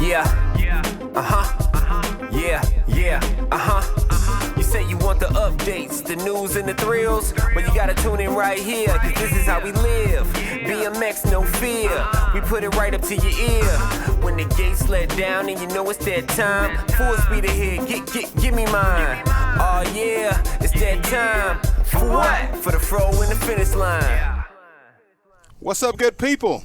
Yeah. You say you want the updates, the news and the thrills, but you gotta tune in right here, cause this is how we live. BMX, no fear, we put it right up to your ear. When the gates let down and you know it's that time, full speed ahead, give me mine. Oh yeah, it's that time. For what? For the fro and the finish line. What's up, good people?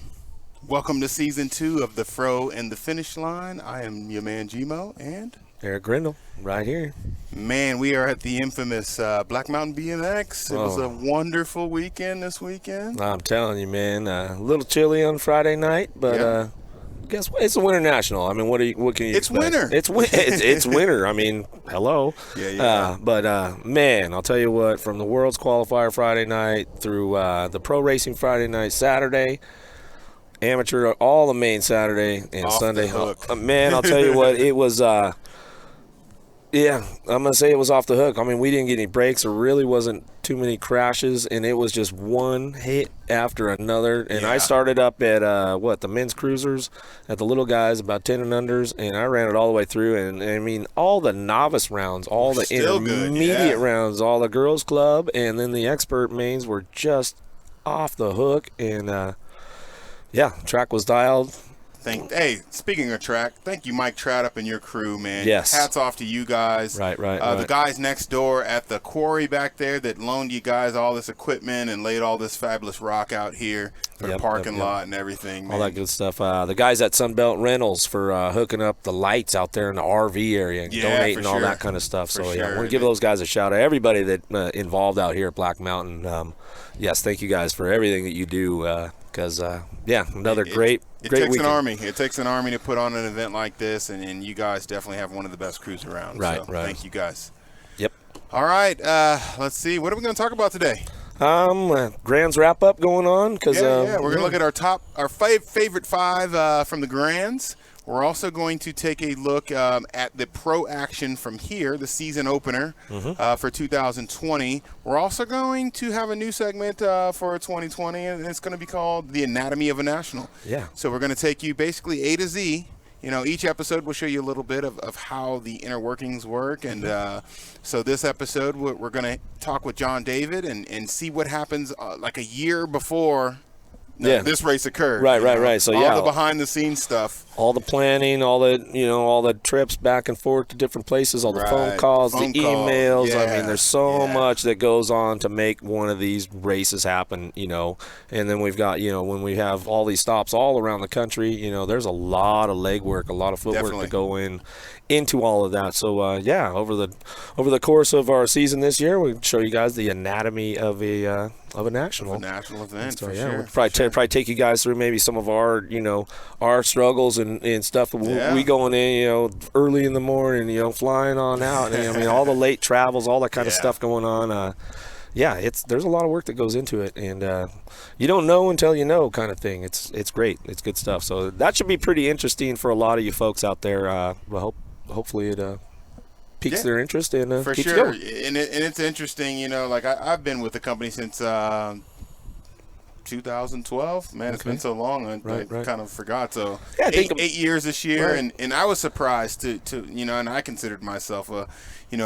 Welcome to season 2 of the Fro and the Finish Line. I am your man Gmo and Eric Grindle, right here. Man, we are at the infamous Black Mountain BMX. It was a wonderful weekend this weekend. I'm telling you, man, a little chilly on Friday night, but guess what? It's a winter national. I mean, what can you It's expect? winter. It's winter. I mean, hello. Yeah. But man, I'll tell you what. From the World's Qualifier Friday night through the Pro Racing Friday night, Saturday, amateur, all the main Saturday and Off Sunday. the hook. Man, I'll tell you what. It was. Yeah, I'm going to say it was off the hook. I mean, we didn't get any breaks. There really wasn't too many crashes, and it was just one hit after another. And I started up at, the men's cruisers, at the little guys, about 10 and unders, and I ran it all the way through. And I mean, all the novice rounds, all the intermediate rounds, all the girls' club, and then the expert mains were just off the hook. And, track was dialed. Hey, speaking of track, thank you, Mike Trout, up in your crew, man. Yes. Hats off to you guys. Right. The guys next door at the quarry back there that loaned you guys all this equipment and laid all this fabulous rock out here for the parking lot and everything, man. All that good stuff. The guys at Sunbelt Rentals for hooking up the lights out there in the RV area and donating all that kind of stuff. I want to give those guys a shout out. Everybody that involved out here at Black Mountain, yes, thank you guys for everything that you do. Because, another great takes weekend. an army. It takes an army to put on an event like this, and you guys definitely have one of the best crews around. Right. Thank you guys. Yep. All right, let's see. What are we going to talk about today? Grands wrap-up going on. Cause, we're going to look at our favorite 5 from the Grands. We're also going to take a look at the pro action from here, the season opener for 2020. We're also going to have a new segment for 2020, and it's going to be called The Anatomy of a National. Yeah. So we're going to take you basically A to Z. You know, each episode will show you a little bit of how the inner workings work. And so this episode, we're going to talk with John David and see what happens like a year before this race occurred. Right. So all the behind the scenes stuff, all the planning, all the trips back and forth to different places, all the phone calls, the emails. Yeah. I mean, there's so much that goes on to make one of these races happen, and then we've got, when we have all these stops all around the country, there's a lot of legwork, a lot of footwork to go into all of that. So over the course of our season this year, we'll show you guys the anatomy of a national. A national event, so, for sure. We'll probably take you guys through maybe some of our, our struggles and stuff. We going in, early in the morning, flying on out. And, I mean, all the late travels, all that kind of stuff going on. There's a lot of work that goes into it, and you don't know until you know, kind of thing. It's great. It's good stuff. So that should be pretty interesting for a lot of you folks out there. Hopefully it piques their interest and for keeps sure. going. And it's interesting, like I've been with the company since 2012. Man, it's been so long. I kind of forgot. So 8 years this year, and I was surprised to and I considered myself a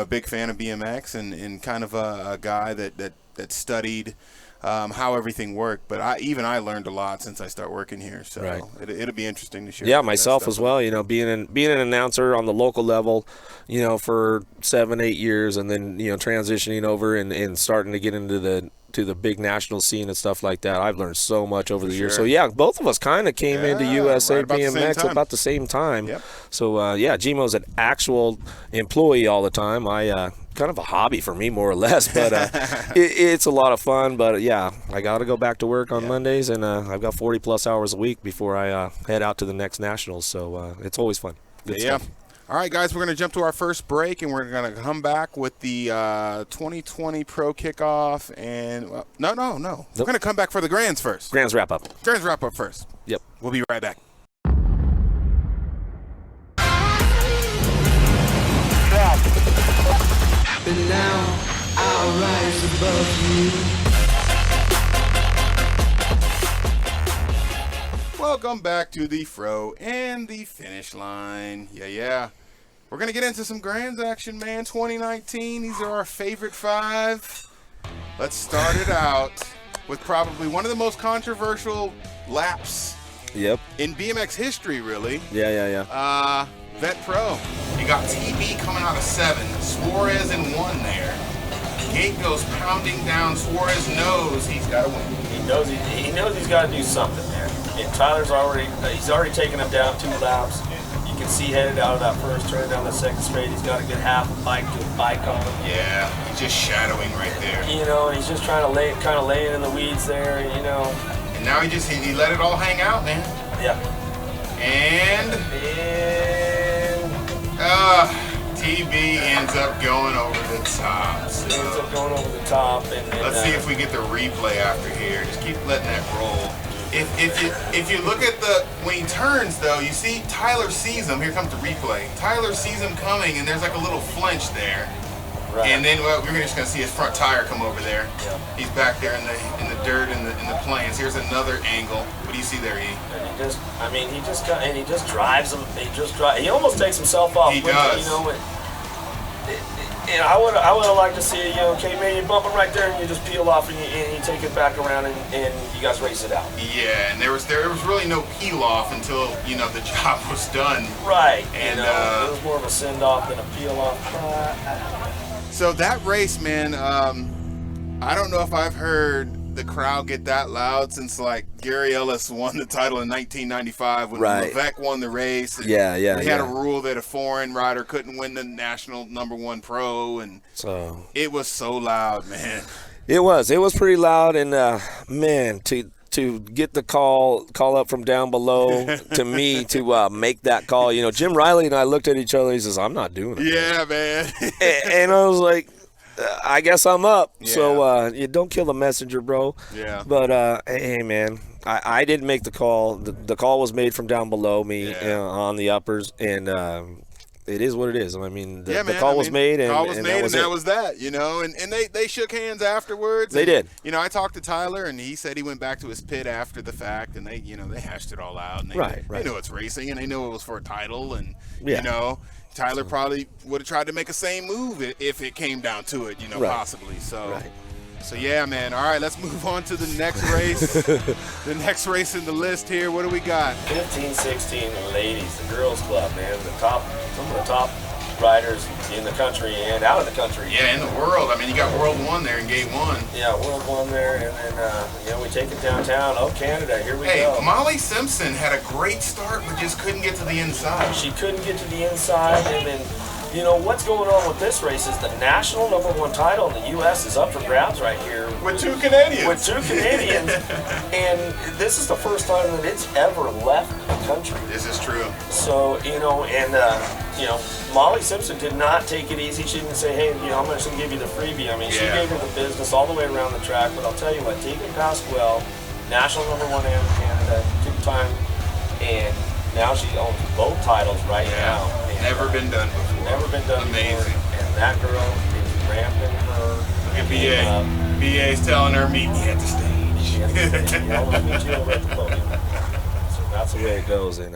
big fan of BMX and kind of a guy that studied how everything worked, but I learned a lot since I started working here. So it'll be interesting to share. Yeah, myself as well. Being an announcer on the local level, for 7-8 years, and then transitioning over and starting to get into the big national scene and stuff like that. I've learned so much over the years. So both of us kind of came into USA BMX about the same time. Yep. So Gmo's an actual employee all the time. I kind of a hobby for me, more or less, but it's a lot of fun. But I got to go back to work on Mondays, and I've got 40 plus hours a week before I head out to the next nationals. So it's always fun. Good stuff. All right, guys, we're going to jump to our first break, and we're going to come back with the 2020 Pro Kickoff. And no. Nope. We're going to come back for the Grands first. Grands wrap up. Grands wrap up first. Yep. We'll be right back. But now I'll rise above you. Welcome back to the Fro and the Finish Line. Yeah. We're going to get into some Grands action, man. 2019. These are our favorite 5. Let's start it out with probably one of the most controversial laps in BMX history, really. Yeah. Vet Pro. You got TB coming out of 7. Suarez in 1 there. Gate goes pounding down. Suarez knows he's got to win. He knows he's got to do something there. And Tyler's already taken him down 2 laps. You can see headed out of that first turn down the second straight, he's got a good half a bike to a bike on him. Yeah, he's just shadowing right there. And he's just trying to lay it in the weeds there, And now he let it all hang out, man. Yeah. And TB ends up going over the top. So let's see if we get the replay after here. Just keep letting that roll. If you look at when he turns though, you see Tyler sees him. Here comes the replay. Tyler sees him coming, and there's like a little flinch there. Right. And then we're just gonna see his front tire come over there. Yeah. He's back there in the dirt in the plains. Here's another angle. What do you see there, E? And he just drives him. He almost takes himself off. He does. And I would have liked to see man, you bump him right there and you just peel off and you take it back around and you guys race it out. Yeah, and there was really no peel off until the job was done. Right. And it was more of a send off than a peel off. So that race, man, I don't know if I've heard the crowd get that loud since like Gary Ellis won the title in 1995 when Levesque won the race. They had a rule that a foreign rider couldn't win the national #1 pro, and so it was so loud, man. It was pretty loud, and man, to get the call up from down below to me to make that call. Jim Riley and I looked at each other. He says, "I'm not doing it." Yeah, man. and I was like, I guess I'm up. Yeah. So you don't kill the messenger, bro. Yeah. But hey, man, I didn't make the call. The call was made from down below me on the uppers, and it is what it is. I mean, the call was made, and that was that. And they shook hands afterwards. They did. I talked to Tyler, and he said he went back to his pit after the fact, and they hashed it all out. And they know it's racing, and they know it was for a title, and Tyler probably would have tried to make the same move if it came down to it, possibly. So, so yeah, man. All right, let's move on to the next race. The next race in the list here. What do we got? 15-16 ladies, the girls club, man. Some of the top riders in the country and out of the country. Yeah, in the world. I mean, you got World 1 there in Gate 1. Yeah, World 1 there, and then we take it downtown. Oh, Canada, here we go. Hey, Molly Simpson had a great start, but just couldn't get to the inside. She couldn't get to the inside, and then what's going on with this race is the national #1 title in the U.S. is up for grabs right here. With 2 Canadians. And this is the first time that it's ever left the country. This is true. So, Molly Simpson did not take it easy. She didn't say, hey, I'm just going to give you the freebie. I mean, she gave her the business all the way around the track. But I'll tell you what, Tegan Pasquale, national #1 in Canada, 2-time, and now she owns both titles now. Never been done before. Never been done Amazing. Before. And that girl is ramping her. Look at BA. BA's telling her, meet me at the stage. I'll meet you over at the podium. That's the way it goes. And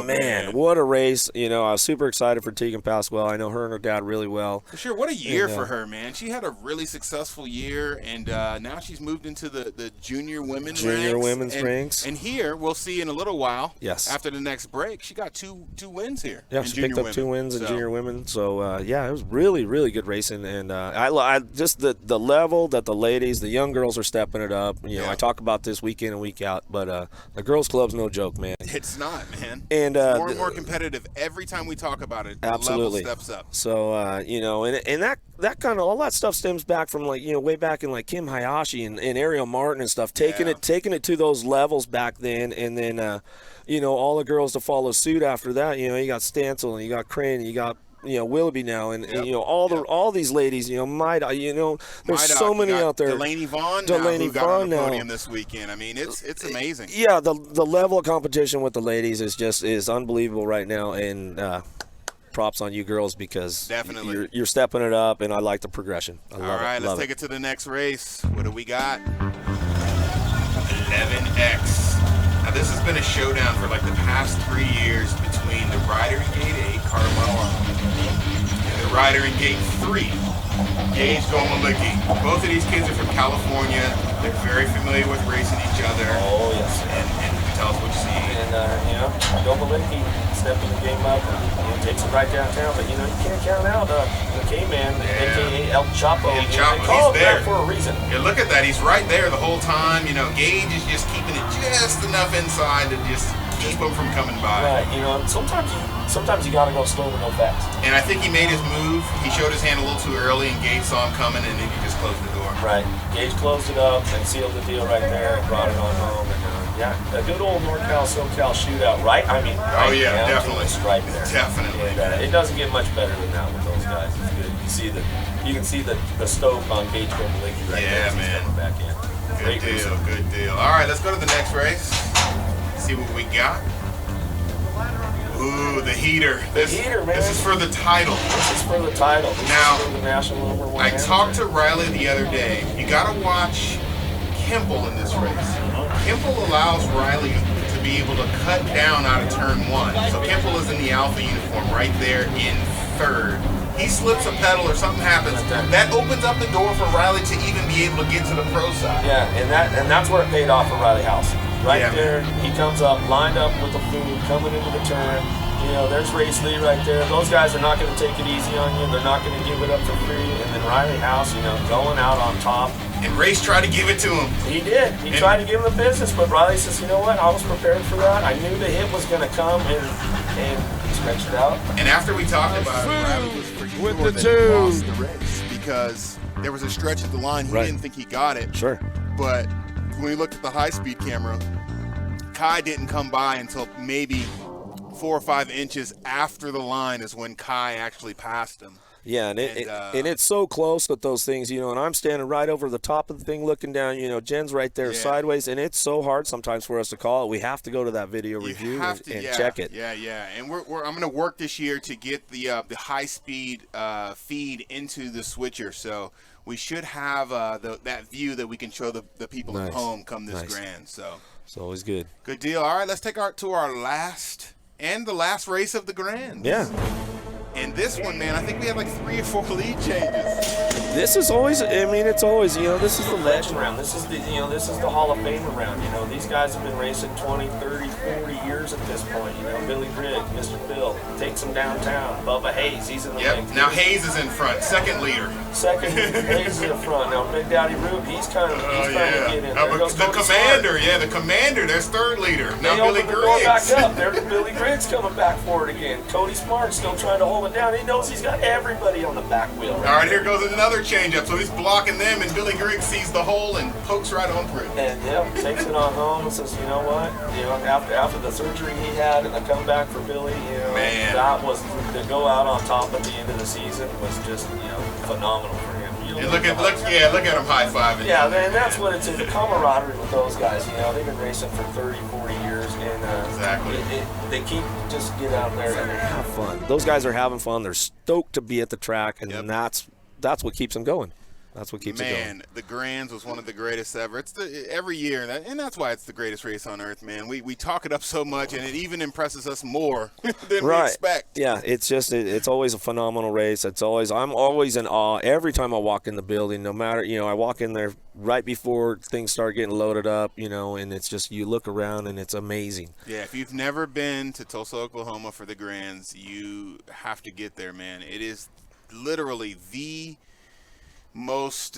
man, what a race. I was super excited for Tegan Pasquale. I know her and her dad really well. For sure. What a year for her, man. She had a really successful year, and now she's moved into the junior women's ranks. And here, we'll see in a little while, after the next break, she got two wins here. Yeah, she picked up 2 wins in junior women. So, it was really, really good racing. And I just the level that the ladies, the young girls are stepping it up. I talk about this week in and week out, but the girls' club's no joke, man. It's not, man. And it's more and more competitive every time we talk about it. Absolutely. The level steps up. So and that kind of all that stuff stems back from way back in Kim Hayashi and Ariel Martin and stuff, taking it to those levels back then, and then all the girls to follow suit after that. You got Stancil and you got Crane and you got Willoughby now, and all these ladies, there's so many out there. Delaney Vaughn got on the podium this weekend. I mean, it's amazing. Yeah, the level of competition with the ladies is unbelievable right now, and props on you girls because definitely you're stepping it up, and I like the progression. I love it. All right, let's take it to the next race. What do we got? 11X. Now, this has been a showdown for like the past 3 years between the rider in Gate 8, Carmelo, and the rider in Gate 3, Gage Gomalicki. Both of these kids are from California. They're very familiar with racing each other. Oh, yes. And tell us what you see. And, Gomalicki stepping the game up and takes it right downtown. But, you can't count out the K-Man, a.k.a. El Chapo. El Chapo, he's there for a reason. Yeah, look at that. He's right there the whole time. Gage is just keeping it just enough inside to just keep him from coming by. Right. Sometimes you got to go slow to go fast. And I think he made his move. He showed his hand a little too early, and Gage saw him coming, and then he just closed the door. Right. Gage closed it up and sealed the deal right there and brought it on home. And, a good old NorCal, SoCal shootout, right? Oh, yeah, definitely. Right there. Definitely. And, it doesn't get much better than that with those guys. It's good. You can see the stoke on Gage Gomalicki right there. Yeah, man. Coming back in. Good deal. All right, let's go to the next race. See what we got. Ooh, the heater. This is for the title. This is for the title. Now, this is for the national number one. I talked to Riley the other day. You got to watch Kimple in this race. Kimple allows Riley to be able to cut down out of turn 1. So Kimple is in the Alpha uniform right there in third. He slips a pedal or something happens. That opens up the door for Riley to even be able to get to the pro side. Yeah, and that's where it paid off for Riley House. Right there, he comes up, lined up with the food, coming into the turn. There's Race Lee right there. Those guys are not going to take it easy on you. They're not going to give it up for free. And then Riley House, going out on top. And Race tried to give it to him. He did. He tried to give him the business, but Riley says, you know what? I was prepared for that. I knew the hit was going to come, and he stretched it out. And after we talked about it, Riley was for sure that he lost the race because there was a stretch at the line. He didn't think he got it. Sure. But when we looked at the high-speed camera, Kai didn't come by until maybe 4 or 5 inches after the line is when Kai actually passed him. Yeah, and it's so close with those things, and I'm standing right over the top of the thing looking down, Jen's right there sideways, and it's so hard sometimes for us to call it. We have to go to that video review and check it. Yeah. And I'm going to work this year to get the high-speed feed into the switcher, so we should have that view that we can show the people at home come this Grand. So it's always good. Good deal. All right, let's take to our last and the last race of the Grand. Yeah. And this one, man, I think we had like 3 or 4 lead changes. This is always, it's always, this is the legend round. This is the Hall of Famer round. These guys have been racing 20, 30, 40 years at this point. Billy Grigg, Mr. Bill, takes them downtown. Bubba Hayes, he's in the mix. Now Hayes is in front, second leader. Hayes is in front. Now Big Daddy Rube, he's trying to get in there. The commander, there's third leader. Now Billy Griggs. Back up. There's Billy Griggs coming back forward again. Cody Smart still trying to hold it down. He knows he's got everybody on the back wheel. All right, here goes another changeup. So he's blocking them, and Billy Griggs sees the hole and pokes right on through. And takes it on home and says, you know what? After the surgery he had and the comeback for Billy, man, that was to go out on top at the end of the season was just phenomenal for him. Look at him high-fiving. Yeah, man, that's what it's the camaraderie with those guys. They've been racing for 30, 40 years, and exactly. They keep just get out there and they have fun. Those guys are having fun. They're stoked to be at the track, and that's what keeps them going. That's what keeps it going. Man, the Grands was one of the greatest ever. It's every year, and that's why it's the greatest race on earth, man. We talk it up so much, and it even impresses us more than we expect. Yeah, it's always a phenomenal race. I'm always in awe every time I walk in the building. No matter I walk in there right before things start getting loaded up, and it's just you look around and it's amazing. Yeah, if you've never been to Tulsa, Oklahoma for the Grands, you have to get there, man. It is literally the most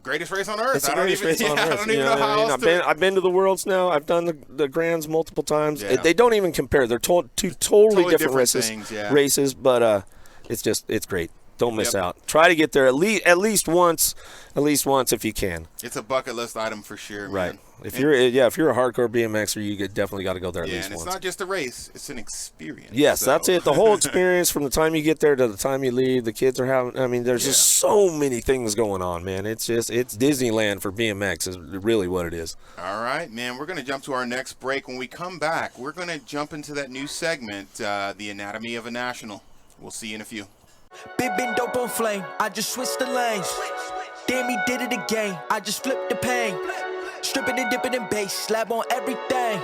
greatest race on earth. It's the greatest race on earth. I don't even know how else I've been to the Worlds now. I've done the Grands multiple times. Yeah. They don't even compare. They're two totally different races. Races, but it's great. Don't miss out. Try to get there at least once if you can. It's a bucket list item for sure, man. Right. If you're a hardcore BMXer, you definitely got to go there at least once. Yeah, and it's not just a race; it's an experience. Yes, that's it. The whole experience from the time you get there to the time you leave. The kids are having. There's just so many things going on, man. It's Disneyland for BMX is really what it is. All right, man. We're gonna jump to our next break. When we come back, we're gonna jump into that new segment, the Anatomy of a National. We'll see you in a few. Big been dope on flame, I just switched the lanes. Damn, he did it again, I just flipped the pain. Stripping and dipping in bass, slab on everything.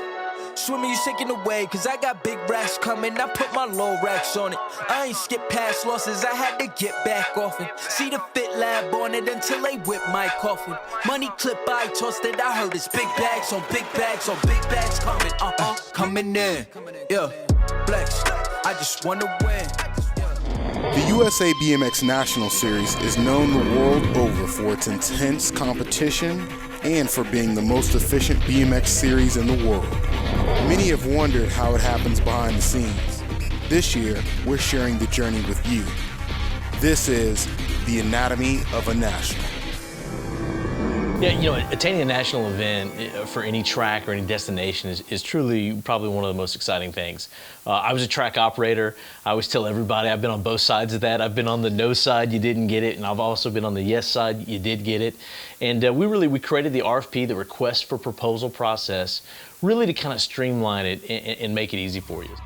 Swimming, you sinking away, cause I got big racks coming. I put my low racks on it. I ain't skip past losses, I had to get back off it. See the fit lab on it until they whip my coffin. Money clip, I tossed it, I heard it's big bags on big bags on big bags coming, coming in. Yeah, flex, I just wanna win. The USA BMX National Series is known the world over for its intense competition and for being the most efficient BMX series in the world. Many have wondered how it happens behind the scenes. This year, we're sharing the journey with you. This is the anatomy of a national. Yeah, attaining a national event for any track or any destination is truly probably one of the most exciting things. I was a track operator. I always tell everybody I've been on both sides of that. I've been on the no side, you didn't get it, and I've also been on the yes side, you did get it. And we created the RFP, the request for proposal process, really to kind of streamline it and make it easy for you.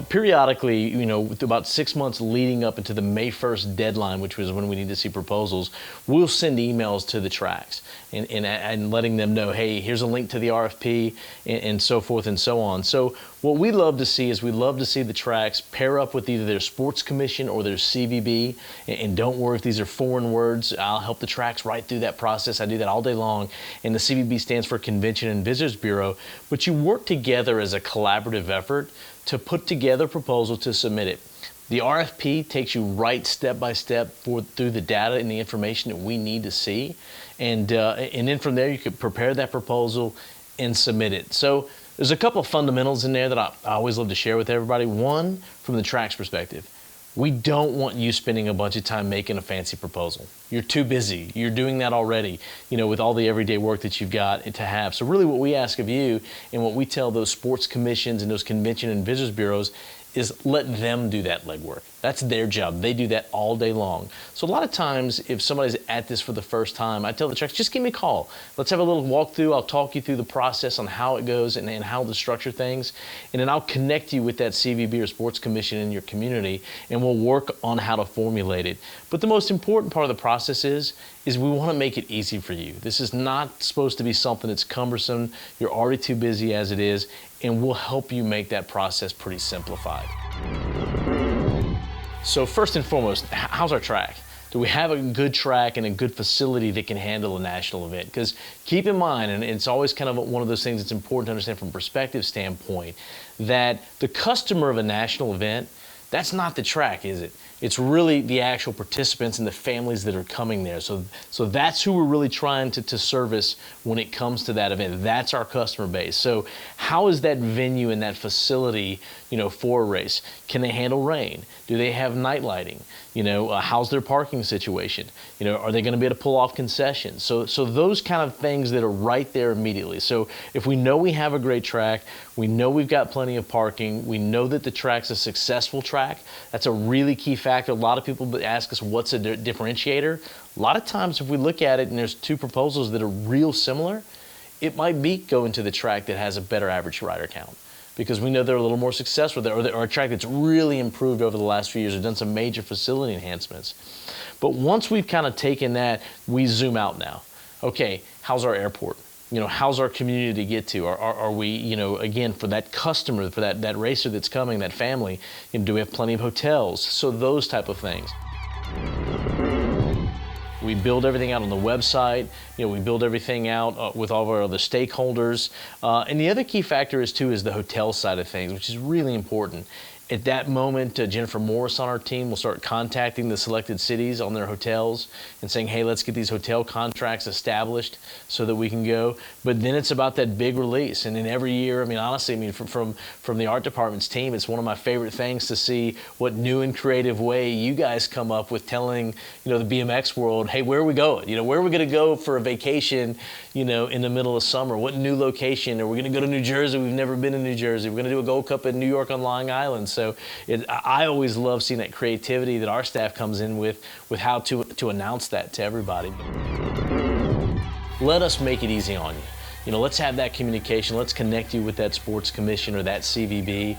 Periodically, with about 6 months leading up into the May 1st deadline, which was when we need to see proposals, we'll send emails to the tracks and letting them know, hey, here's a link to the RFP and so forth and so on. So what we love to see is we love to see the tracks pair up with either their sports commission or their CVB. And don't worry if these are foreign words, I'll help the tracks right through that process. I do that all day long. And the CVB stands for Convention and Visitors Bureau. But you work together as a collaborative effort to put together a proposal to submit it. The RFP takes you right step by step through the data and the information that we need to see. And then from there, you can prepare that proposal and submit it. So there's a couple of fundamentals in there that I always love to share with everybody. One, from the track's perspective, we don't want you spending a bunch of time making a fancy proposal. You're too busy. You're doing that already, with all the everyday work that you've got to have. So really what we ask of you and what we tell those sports commissions and those convention and visitors bureaus is let them do that legwork. That's their job. They do that all day long. So a lot of times, if somebody's at this for the first time, I tell the tracks, just give me a call. Let's have a little walkthrough. I'll talk you through the process on how it goes and how to structure things. And then I'll connect you with that CVB or sports commission in your community, and we'll work on how to formulate it. But the most important part of the process is we want to make it easy for you. This is not supposed to be something that's cumbersome. You're already too busy as it is, and we'll help you make that process pretty simplified. So first and foremost, how's our track? Do we have a good track and a good facility that can handle a national event? Because keep in mind, and it's always kind of one of those things that's important to understand from a perspective standpoint, that the customer of a national event, that's not the track, is it? It's really the actual participants and the families that are coming there. So that's who we're really trying to service when it comes to that event. That's our customer base. So how is that venue and that facility, for a race? Can they handle rain? Do they have night lighting? How's their parking situation? Are they going to be able to pull off concessions? So those kind of things that are right there immediately. So if we know we have a great track, we know we've got plenty of parking, we know that the track's a successful track, that's a really key factor. A lot of people ask us, what's a differentiator? A lot of times if we look at it and there's two proposals that are real similar, it might be going to the track that has a better average rider count, because we know they're a little more successful there, or a track that's really improved over the last few years, or done some major facility enhancements. But once we've kind of taken that, we zoom out now. Okay, how's our airport? How's our community to get to? Are we, again, for that customer, for that racer that's coming, that family, do we have plenty of hotels? So those type of things. We build everything out on the website. We build everything out with all of our other stakeholders. And the other key factor is the hotel side of things, which is really important. At that moment, Jennifer Morris on our team will start contacting the selected cities on their hotels and saying, hey, let's get these hotel contracts established so that we can go. But then it's about that big release. And then every year, honestly, from the art department's team, it's one of my favorite things to see what new and creative way you guys come up with telling, the BMX world, hey, where are we going? Where are we going to go for a vacation, in the middle of summer? What new location? Are we going to go to New Jersey? We've never been in New Jersey. We're going to do a Gold Cup in New York on Long Island. So I always love seeing that creativity that our staff comes in with how to announce that to everybody. Let us make it easy on you. let's have that communication. Let's connect you with that sports commission or that CVB,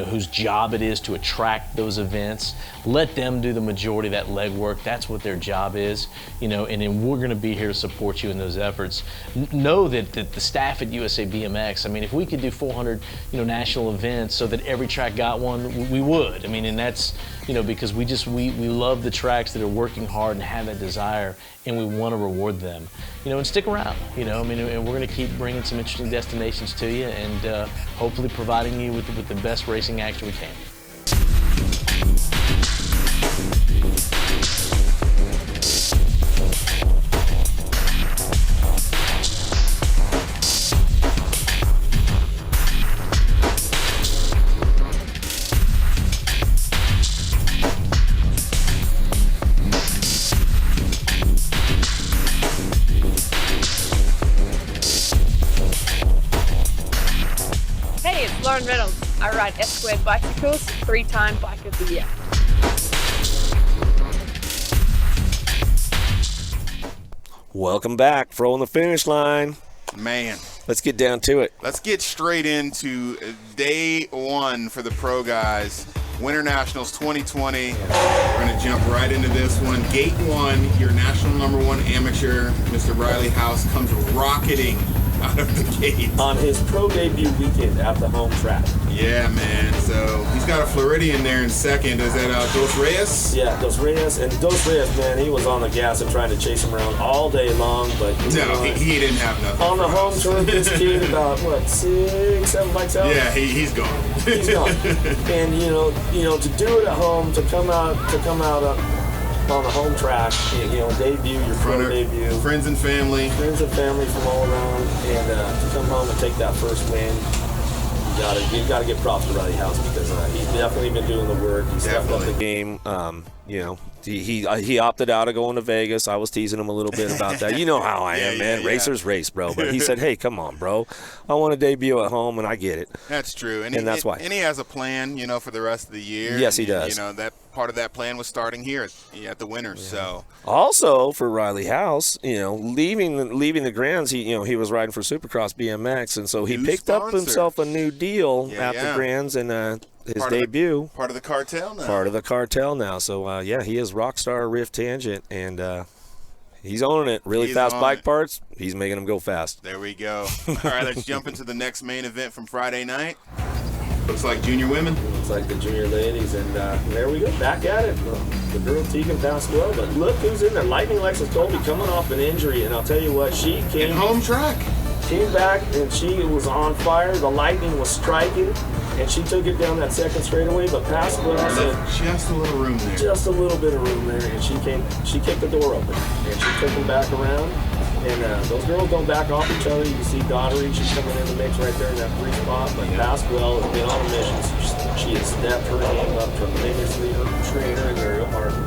whose job it is to attract those events. Let them do the majority of that legwork. That's what their job is, and then we're going to be here to support you in those efforts. Know that the staff at USA BMX, if we could do 400, national events so that every track got one, we would. And that's, because we love the tracks that are working hard and have that desire, and we want to reward them, and stick around, and we're going to keep bringing some interesting destinations to you, and hopefully providing you with the best racing action we can. I ride S-Squared bicycles, 3-time Bike of the Year. Welcome back, Throwing the Finish Line. Man. Let's get down to it. Let's get straight into day one for the pro guys. Winter Nationals 2020. We're going to jump right into this one. Gate 1, your national #1 amateur, Mr. Riley House, comes rocketing out of the gate. On his pro debut weekend at the home track. Yeah, man. So he's got a Floridian there in second. Is that Dos Reyes? Yeah, Dos Reyes. And Dos Reyes, man, he was on the gas and trying to chase him around all day long. But no, he didn't have nothing. On the home turn, this kid about, 6, 7 bikes out? Yeah, he's gone. He's gone. And, to do it at home, to come out on the home track, debut, your pro debut. Friends and family from all around, and to come home and take that first win, you gotta give props to Riley House, because he's definitely been doing the work. He's stepped up the game. He opted out of going to Vegas. I was teasing him a little bit about that. You know how I am, man. Racers race, bro. But he said, hey, come on, bro. I want to debut at home, and I get it. That's true. And that's why. And he has a plan, for the rest of the year. Yes, he does. That part of that plan was starting here at the Winters. Yeah. So also for Riley House, leaving the Grands, he was riding for Supercross BMX, and so he picked up himself a new deal at the Grands, and his debut. Part of the cartel now. Part of the cartel now. So, he is Rockstar Rift Tangent, and he's owning it. Really fast bike parts. He's making them go fast. There we go. All right, let's jump into the next main event from Friday night. Looks like junior women. Looks like the junior ladies, and there we go. Back at it. The girl Tegan passed well, but look who's in there. Lightning Lexus Colby coming off an injury, and I'll tell you what, she came. In home track. Came back, and she was on fire. The lightning was striking, and she took it down that second straightaway, but passed well. Just a little room there. Just a little bit of room there, and she kicked the door open, and she took them back around. And those girls don't back off each other. You can see Daughtery, she's coming in the mix right there in that free spot, but Pasquale has been on a mission. She has stepped her game up tremendously, her trainer and Ariel Martin.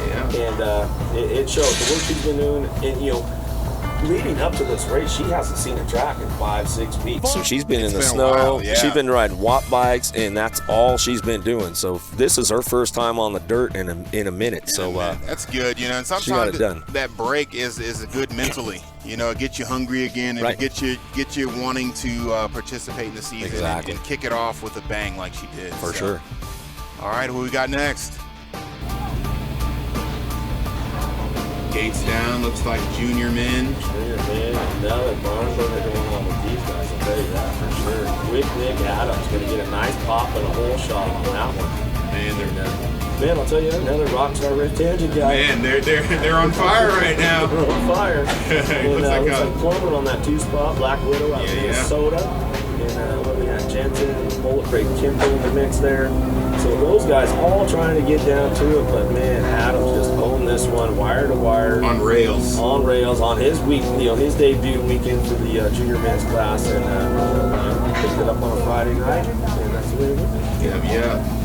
Yeah. And it shows the work she's been doing, and leading up to this race, she hasn't seen a track in 5-6 weeks. So she's been in the snow. She's been riding Watt bikes, and that's all she's been doing. So this is her first time on the dirt in a minute. So that's good, and sometimes that break is good mentally. It gets you hungry again, and it get you wanting to participate in the season and kick it off with a bang like she did. For sure. All right, who we got next? Gates down, looks like junior men. Junior men, now that barn burner going on with these guys, I'll tell you that for sure. Quick Nick Adams going to get a nice pop and a hole shot on that one. Man, I'll tell you, another Rockstar Rift Tangent guy. Man, they're on fire right now. They're on fire. And looks like Coleman on that 2-spot, Black Widow out of Minnesota. And what we got, Jensen and Bullet Crate Kimball in the mix there. So those guys all trying to get down to it, but man, Adams just owned this one wire to wire. On rails. On his week, his debut weekend for the junior men's class, and picked it up on a Friday night, and that's the way it went. Yeah.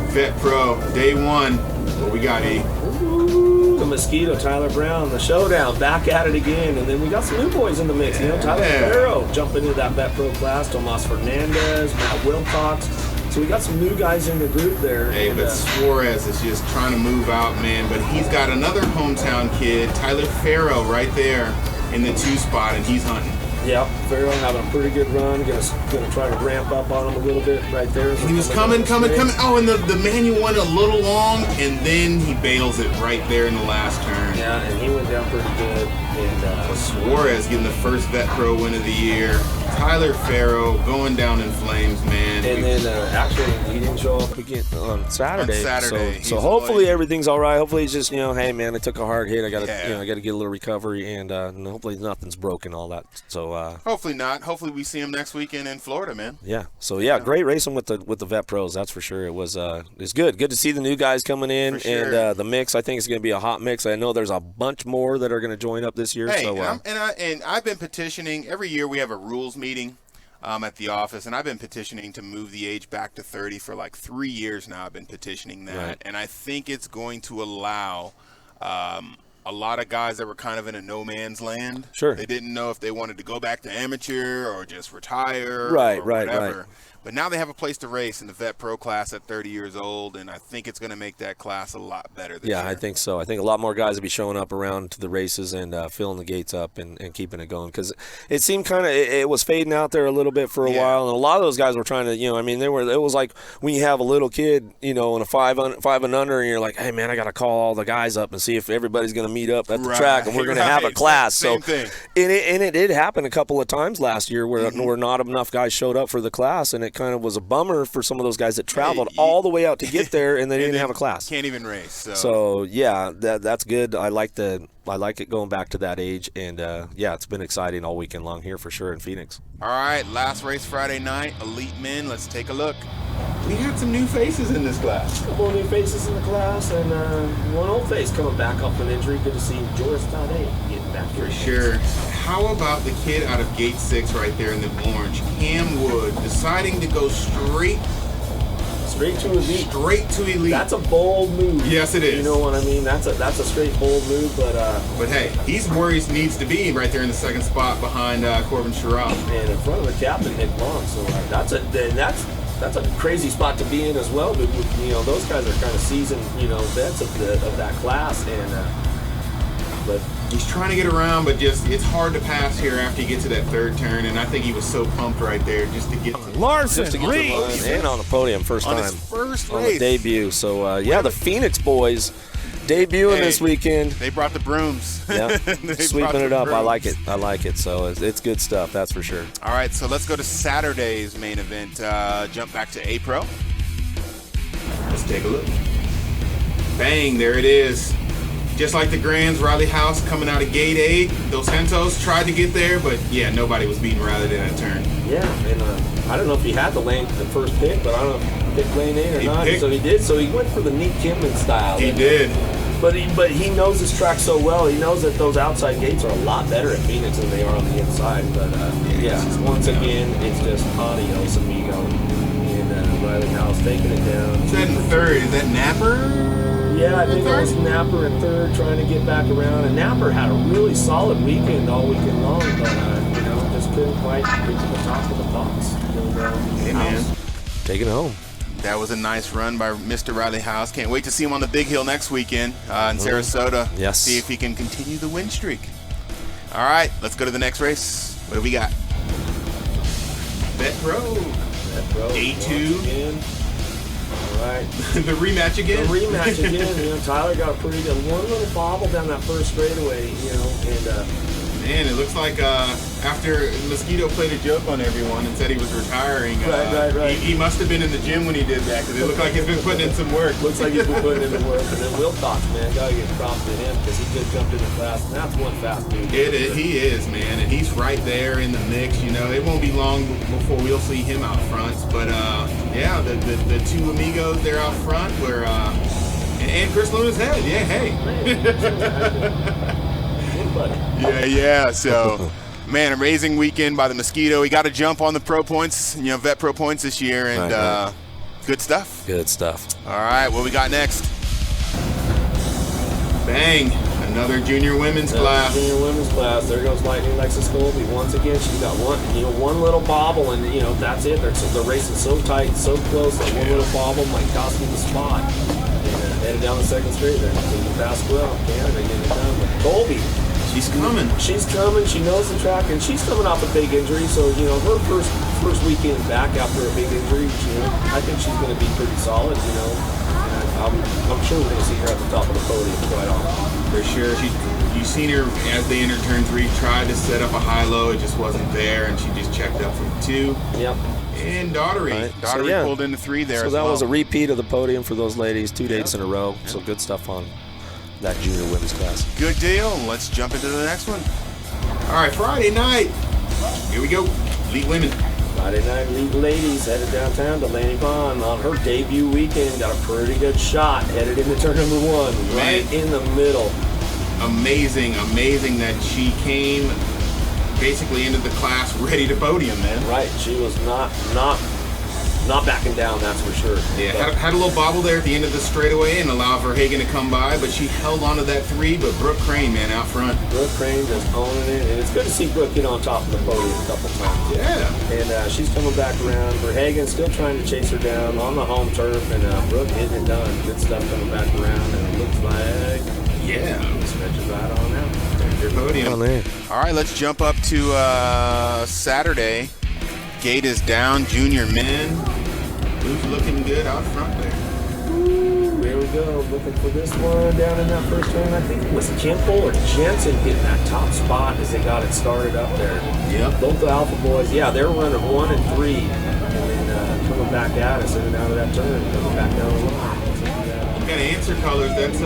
Vet Pro, day one. What we got, E? The Mosquito, Tyler Brown, the showdown, back at it again, and then we got some new boys in the mix. Tyler Farrow jumping into that Vet Pro class, Tomas Fernandez, Matt Wilcox. So we got some new guys in the group there. Hey, but Suarez is just trying to move out, man. But he's got another hometown kid, Tyler Farrow, right there in the 2-spot, and he's hunting. Yeah, Farrell having a pretty good run. Gonna try to ramp up on him a little bit right there. And he was coming. Oh, and the manual went a little long, and then he bails it right there in the last turn. Yeah, and he went down pretty good. And Suarez getting the first Vet Pro win of the year. Tyler Farrow going down in flames, man. And then actually he didn't show up again on Saturday. So hopefully late. Everything's all right. Hopefully he's just hey man, I took a hard hit. I got to I got to get a little recovery, and hopefully nothing's broken. All that. So hopefully not. Hopefully we see him next weekend in Florida, man. Yeah. So great racing with the Vet Pros. That's for sure. It was it's good. Good to see the new guys coming in, for sure. And the mix. I think it's going to be a hot mix. I know there's a bunch more that are going to join up this year. Hey, so and I've been petitioning. Every year we have a rules meeting at the office, and I've been petitioning to move the age back to 30 for like 3 years now. I've been petitioning that, right. And I think it's going to allow a lot of guys that were kind of in a no man's land. Sure. They didn't know if they wanted to go back to amateur or just retire right, or whatever. Right. But now they have a place to race in the Vet Pro class at 30 years old, and I think it's going to make that class a lot better this year. I think so. I think a lot more guys will be showing up around to the races and filling the gates up and keeping it going, because it seemed kind of it was fading out there a little bit for a while, and a lot of those guys were trying to, it was like when you have a little kid, in a five and under, and you're like, hey man, I got to call all the guys up and see if everybody's going to meet up at the track, and we're going to have a class. Same thing. And it did happen a couple of times last year where not enough guys showed up for the class, and it kind of was a bummer for some of those guys that traveled all the way out to get there, and they didn't have a class. Can't even race. So that's good. I like it going back to that age, and it's been exciting all weekend long here for sure in Phoenix. All right, last race Friday night, Elite Men. Let's take a look. We had some new faces in this class. A couple of new faces in the class, and one old face coming back off an injury. Good to see Joris Tade getting back here. For sure. How about the kid out of Gate 6 right there in the orange, Cam Wood, deciding to go straight to elite. Straight to elite. That's a bold move. Yes, it is. You know what I mean? That's a straight bold move, but hey, he's where he needs to be, right there in the second spot behind Corbin Sherrod. And in front of the captain, Nick Long. So that's a crazy spot to be in as well. But those guys are kind of seasoned, vets of that class, but he's trying to get around, but it's hard to pass here after you get to that third turn, and I think he was so pumped right there just to get to Larson just to get Reed. To the line and on the podium first on time. His first on race. The debut. So the Phoenix boys debuting this weekend. They brought the brooms. Yeah, sweeping it up. Brooms. I like it. So it's good stuff, that's for sure. All right, so let's go to Saturday's main event. Jump back to A-Pro. Let's take a look. Bang, there it is. Just like the Grands, Riley House coming out of Gate 8. Dos Santos tried to get there, but nobody was beating Riley in that turn. Yeah, and I don't know if he had the first pick, but I don't know if he picked lane 8 or not. So he did. So he went for the Nick Kimlin style. He did. But he knows his track so well. He knows that those outside gates are a lot better at Phoenix than they are on the inside. But once again, it's just adios amigo. And Riley House taking it down. Who's that in third? Is that Napper? Yeah, I think it was Napper in third, trying to get back around. And Napper had a really solid weekend all weekend long, but just couldn't quite get to the top of the box. Hey man, taking it home. That was a nice run by Mr. Riley House. Can't wait to see him on the Big Hill next weekend in Sarasota. Yes. See if he can continue the win streak. All right, let's go to the next race. What do we got? Vet Pro. A2. All right. The rematch again. Tyler got a pretty good one little bobble down that first straightaway, and man, it looks like after Mosquito played a joke on everyone and said he was retiring. Right. He must have been in the gym when he did that, because it looked like he's been putting in some work. Looks like he's been putting in the work. And then Wilcox, man, gotta give props to him, because he just jumped in the class, and that's one fast dude. He is, man, and he's right there in the mix. It won't be long before we'll see him out front. But the two amigos there out front were and Chris Luna's head. Yeah, hey. Yeah. So, man, amazing weekend by the Mosquito. He got a jump on the Pro Points, Vet Pro Points this year, and good stuff. Good stuff. All right, what we got next? Bang. Another junior women's class. There goes Lightning Lexus Colby. Once again, she's got one little bobble, and that's it. They're racing so tight, so close that one little bobble might cost them the spot. And headed down the second straight there. So you pass well, Canada getting it done. But Colby She's coming. She's coming. She knows the track, and she's coming off a big injury. So, you know, her first weekend back after a big injury, you know, I think she's going to be pretty solid, you know. And I'm sure we're going to see her at the top of the podium quite often. For sure. You've seen her as they entered turn 3, tried to set up a high-low. It just wasn't there, and she just checked up from 2. Yep. And Daughtery. Daughtery pulled into 3 there as well. So that was a repeat of the podium for those ladies, 2 dates in a row. Yep. So good stuff on that junior women's class. Good deal. Let's jump into the next one. All right, Friday night. Here we go. Elite women. Friday night, Elite ladies headed downtown to Lanny Vaughn on her debut weekend. Got a pretty good shot. Headed into turn number 1, right in the middle. Amazing that she came basically into the class ready to podium, man. Right. She was not backing down, that's for sure. Yeah, had a little bobble there at the end of the straightaway and allowed for Hagen to come by, but she held on to that 3, but Brooke Crane, man, out front. Brooke Crane just owning it, and it's good to see Brooke get on top of the podium a couple times. Yeah. And she's coming back around. Verhagen still trying to chase her down on the home turf, and Brooke getting it done. Good stuff coming back around, and it looks like... Yeah. Stretches right on out. There's your podium. Oh, man. All right, let's jump up to Saturday. Gate is down, junior men. Who's looking good out front there? Ooh, here we go. Looking for this one down in that first turn. I think it was Kimple or Jensen getting that top spot as they got it started up there. Yep. Both the Alpha boys, yeah, they're running 1 and 3. And then coming back at us and out of that turn, coming back down the line. Got answer colors. That's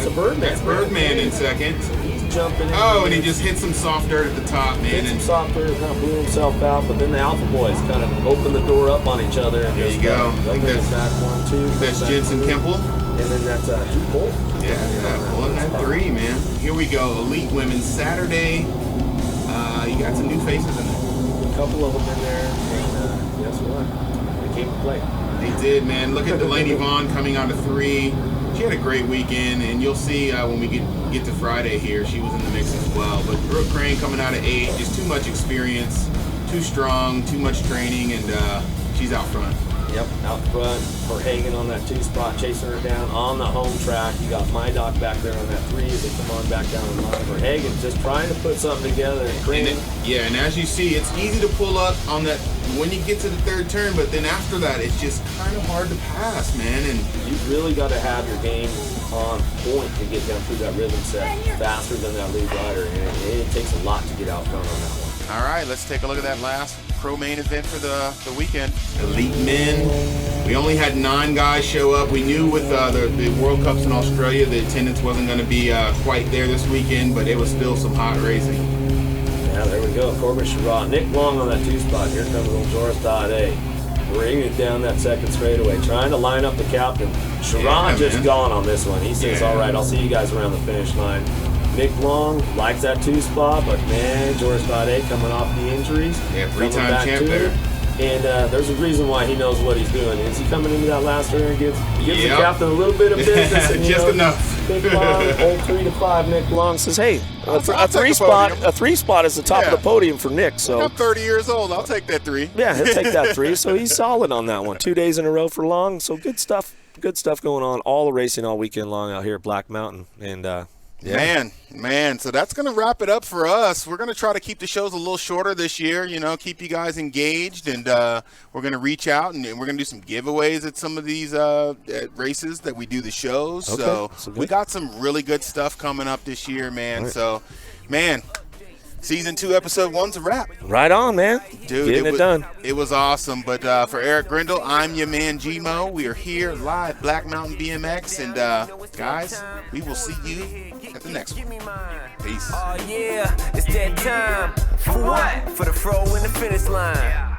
a Birdman. That's Birdman in second. He's jumping in. Oh, and he just hit some soft dirt at the top, man. Hit some soft dirt, kind of blew himself out, but then the Alpha boys kind of opened the door up on each other. And there you go. I think that's back 1, 2. That's Jensen Kemple. And then that's Bolt. Yeah, pulling that 3, man. Here we go. Elite women Saturday. You got some new faces in there. A couple of them in there, and guess what? They came to play. They did, man. Look at Delaney Vaughn coming out of 3. She had a great weekend, and you'll see when we get to Friday here, she was in the mix as well. But Brooke Crane coming out of 8, just too much experience, too strong, too much training, and she's out front. Yep, out front. Verhagen on that 2 spot, chasing her down on the home track. You got Mydock back there on that 3 as they come on back down the line. Verhagen just trying to put something together. And as you see, it's easy to pull up on that when you get to the 3rd turn, but then after that, it's just kind of hard to pass, man. And you really got to have your game on point to get down through that rhythm set faster than that lead rider, and it takes a lot to get out front on that one. All right, let's take a look at that last pro main event for the weekend. Elite men. We only had 9 guys show up. We knew with the World Cups in Australia, the attendance wasn't going to be quite there this weekend, but it was still some hot racing. Yeah, there we go. Corbin Sherrod. Nick Long on that 2 spot. Here comes old Doris Dade. Bringing it down that second straightaway. Trying to line up the captain. Sherrod just gone on this one. He says, all right, I'll see you guys around the finish line. Nick Long likes that 2 spot, but man, Doris Dade coming off the injuries. Yeah, 3-time champ there. And there's a reason why he knows what he's doing. Is he coming into that last turn and gives the captain a little bit of business? And, just enough. Nick Long, old 3 to 5. Nick Long says, "Hey, a 3 spot is the top of the podium for Nick." So I'm 30 years old. I'll take that 3. Yeah, he'll take that 3. So he's solid on that one. 2 days in a row for Long. So good stuff. Good stuff going on. All the racing all weekend long out here at Black Mountain. And yeah. Man, so that's going to wrap it up for us. We're going to try to keep the shows a little shorter this year, keep you guys engaged, and we're going to reach out, and we're going to do some giveaways at some of these races that we do the shows. Okay. So we got some really good stuff coming up this year, man. Right. So, man, Season 2, Episode 1's a wrap. Right on, man. Dude, Getting it done. It was awesome. But for Eric Grindle, I'm your man, G-Mo. We are here live, Black Mountain BMX. And, guys, we will see you at the next one. Peace. Oh, yeah, it's that time. For what? For the fro in the finish line.